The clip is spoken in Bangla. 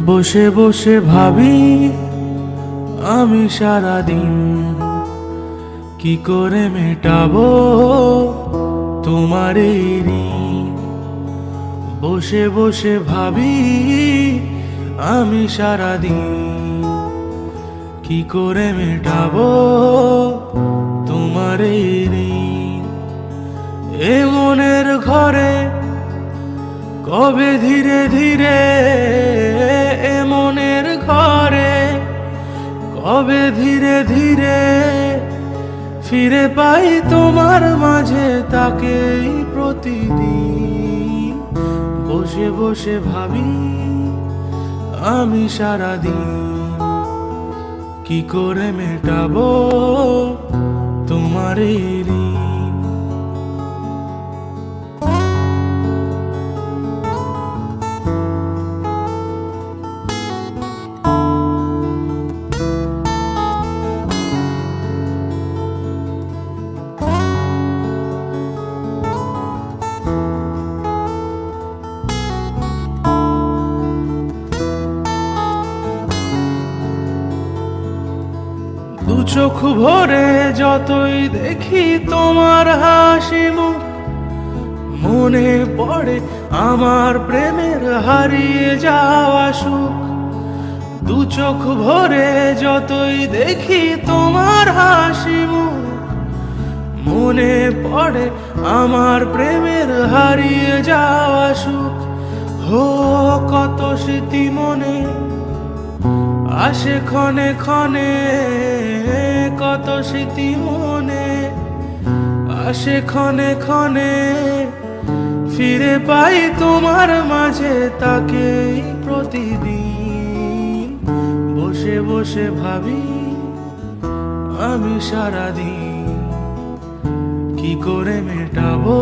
বসে বসে ভাবি আমি সারাদিন কি করে মেটাবো তোমার এই ঋণ। বসে বসে ভাবি আমি সারাদিন কি করে মেটাবো তোমার এই ঋণ। এ মনের ঘরে কবে ধীরে ধীরে, এ মনের ঘরে কবে ধীরে ধীরে ফিরে পাই তোমার মাঝে তাকেই প্রতিদিন। বসে বসে ভাবি আমি সারাদিন কি করে মেটাবো তোমার এই ঋণ। দু চোখ ভরে যতই দেখি তোমার হাসি মুখ, মনে পড়ে আমার প্রেমের হারিয়ে যাওয়া সুখ। দু চোখ ভরে যতই দেখি তোমার হাসি মুখ, মনে পড়ে আমার প্রেমের হারিয়ে যাওয়া সুখ। হো কত স্মৃতি মনে আসে ক্ষণে ক্ষণে, কত স্মৃতি মনে আসে ক্ষণে ক্ষণে ফিরে পাই তোমার মাঝে তাকেই প্রতিদিন। বসে বসে ভাবি আমি সারাদিন কি করে মেটাবো